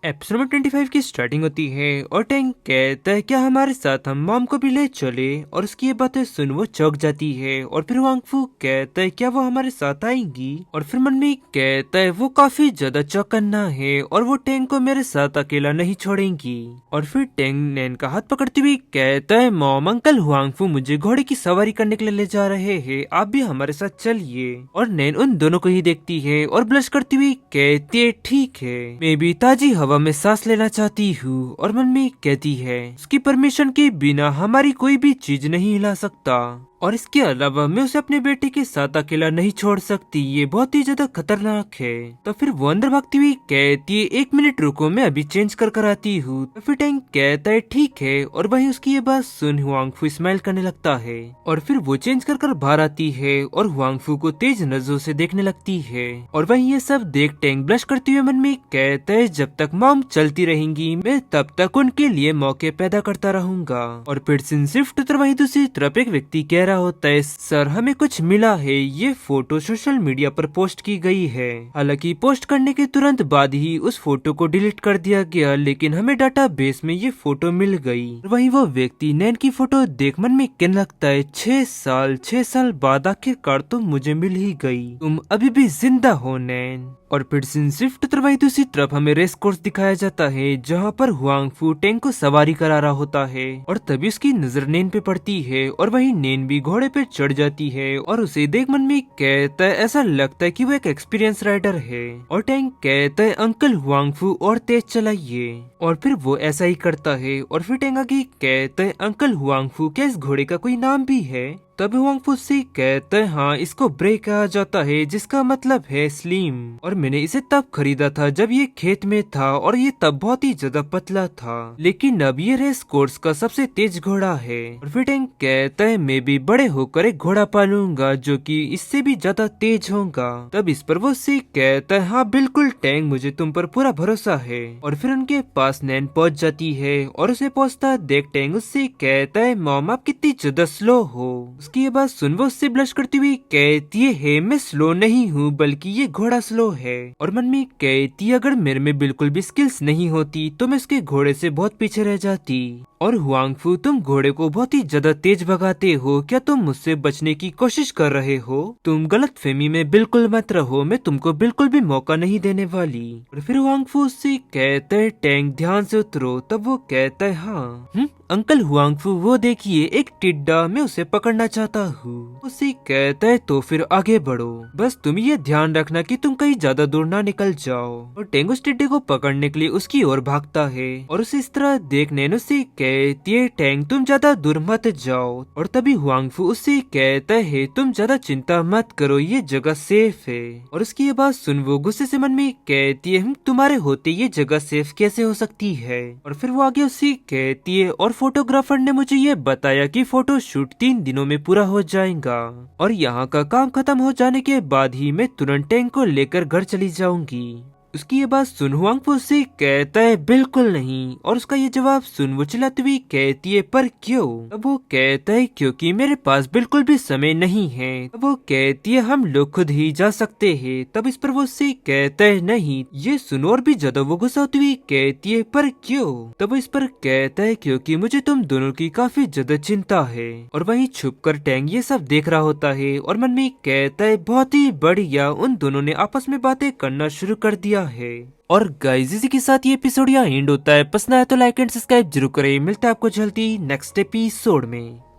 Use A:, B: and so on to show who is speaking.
A: Episode में 25 की starting होती है और टैंक कहता है क्या हमारे साथ हम मॉम को भी ले चले, और उसकी ये बातें सुन वो चौंक जाती है। और फिर वांग फू कहता है क्या वो हमारे साथ आएंगी, और फिर मन में कहता है वो काफी ज्यादा चौकन्ना है और वो टैंक को मेरे साथ अकेला नहीं छोड़ेंगी। और फिर टैंक नैन का हाथ पकड़ते हुए कहता है मॉम अंकल हुआंग फू मुझे घोड़े की सवारी करने के लिए ले जा रहे हैं, आप भी हमारे साथ चलिए। और नैन उन दोनों को ही देखती है और ब्लश करती हुई कहती है ठीक है, मैं भी ताजी हवा में सांस लेना चाहती हूँ। और मन में कहती है उसकी परमिशन के बिना हमारी कोई भी चीज नहीं हिला सकता, और इसके अलावा मैं उसे अपने बेटे के साथ अकेला नहीं छोड़ सकती, ये बहुत ही ज्यादा खतरनाक है। तो फिर वो अंदर भागती हुई कहती है 1 मिनट रुको मैं अभी चेंज कर आती हूँ। तो फिर टैंक कहता है ठीक है, और वहीं उसकी ये बात सुन हुआंग फू स्माइल करने लगता है। और फिर वो चेंज कर बाहर आती है और हुआंग फू को तेज नजरों से देखने लगती है। और वहीं ये सब देख टैंक ब्लश करते हुए मन में कहता है जब तक मॉम चलती रहेंगी मैं तब तक उनके लिए मौके पैदा करता रहूंगा। और फिर सिर्फ तो वहीं दूसरी तरफ एक व्यक्ति कह रहा होता है सर हमें कुछ मिला है, ये फोटो सोशल मीडिया पर पोस्ट की गई है। हालांकि पोस्ट करने के तुरंत बाद ही उस फोटो को डिलीट कर दिया गया, लेकिन हमें डाटाबेस में ये फोटो मिल गई। वहीं वो व्यक्ति नैन की फोटो देख मन में कहने लगता है 6 साल बाद आखिरकार तुम मुझे मिल ही गई, तुम अभी भी जिंदा हो नैन। और फिर शिफ्ट तो वहीं दूसरी तरफ हमें रेस कोर्स दिखाया जाता है जहाँ पर हुआंग फू टैंक को सवारी करा रहा होता है। और तभी उसकी नजर नैन पे पड़ती है और वहीं नैन भी घोड़े पे चढ़ जाती है और उसे देख मन में कहता है ऐसा लगता है कि वो एक एक्सपीरियंस राइडर है। और टैंक कहता है अंकल हुआंग फू और तेज चलाइए, और फिर वो ऐसा ही करता है। और फिर टैंक आगे कहता है अंकल हुआंग फू क्या इस घोड़े का कोई नाम भी है? तब हुआंग फू से कहता है हाँ इसको ब्रे कहा जाता है जिसका मतलब है स्लिम, और मैंने इसे तब खरीदा था जब ये खेत में था और ये तब बहुत ही ज्यादा पतला था, लेकिन अब ये रेस कोर्स का सबसे तेज घोड़ा है। और फिर टैंक कहता है मैं भी बड़े होकर एक घोड़ा पालूंगा जो कि इससे भी ज्यादा तेज होगा। तब इस पर वो से कहता है हाँ बिल्कुल टैंक मुझे तुम पर पूरा भरोसा है। और फिर उनके पास नैन पहुंच जाती है और उसे पहुंचता देख टैंक उससे कहता है मॉम आप कितनी ज्यादा स्लो हो। उसकी ये बात सुन वो उससे ब्लश करती हुई कहती है मैं स्लो नहीं हूँ बल्कि ये घोड़ा स्लो है। और मन में कहती अगर मेरे में बिल्कुल भी स्किल्स नहीं होती तो मैं उसके घोड़े से बहुत पीछे रह जाती। और हुआंग फू तुम घोड़े को बहुत ही ज्यादा तेज भगाते हो, क्या तुम मुझसे बचने की कोशिश कर रहे हो? तुम गलत फहमी में बिल्कुल मत रहो, मैं तुमको बिल्कुल भी मौका नहीं देने वाली। और फिर हुआंग फू उससे कहता है टैंक ध्यान से उतरो। तब वो कहता है हाँ अंकल हुआंग फू वो देखिए एक टिड्डा, मैं उसे पकड़ना चाहता हूँ। उसे कहता है तो फिर आगे बढ़ो, बस तुम ये ध्यान रखना कि तुम कहीं ज्यादा दूर ना निकल जाओ। और टैंक उस टिड्डे को पकड़ने के लिए उसकी ओर भागता है और उसे इस तरह देखने उससे कहती है टैंक तुम ज्यादा दूर मत जाओ। और तभी हुआंग फू उससे कहता है तुम ज्यादा चिंता मत करो ये जगह सेफ है। और उसकी ये बात सुन वो गुस्से से मन में कहती है तुम्हारे होते ये जगह सेफ कैसे हो सकती है? और फिर वो आगे उससे कहती है और फोटोग्राफर ने मुझे ये बताया कि फोटो शूट 3 दिनों में पूरा हो जाएगा, और यहाँ का काम खत्म हो जाने के बाद ही मैं तुरंत टैंक को लेकर घर चली जाऊंगी। उसकी ये बात सुन हुआंग फू से कहता है बिल्कुल नहीं, और उसका ये जवाब सुन वो चिल्लाती हुई कहती है पर क्यों? अब वो कहता है क्योंकि मेरे पास बिल्कुल भी समय नहीं है। अब वो कहती है हम लोग खुद ही जा सकते हैं। तब इस पर वो उससे कहता है नहीं। ये सुन और भी ज्यादा वो गुस्सा होती हुई कहती है पर क्यों? तब वो इस पर कहता है क्योंकि मुझे तुम दोनों की काफी ज्यादा चिंता है। और वहीं छुपकर टैंक ये सब देख रहा होता है और मन में कहता है बहुत ही बढ़िया, उन दोनों ने आपस में बातें करना शुरू कर दिया है। और गाइस इसी के साथ ये एपिसोड यहाँ एंड होता है। पसंद आया तो लाइक एंड सब्सक्राइब जरूर करें। मिलता है आपको जल्दी नेक्स्ट एपिसोड में।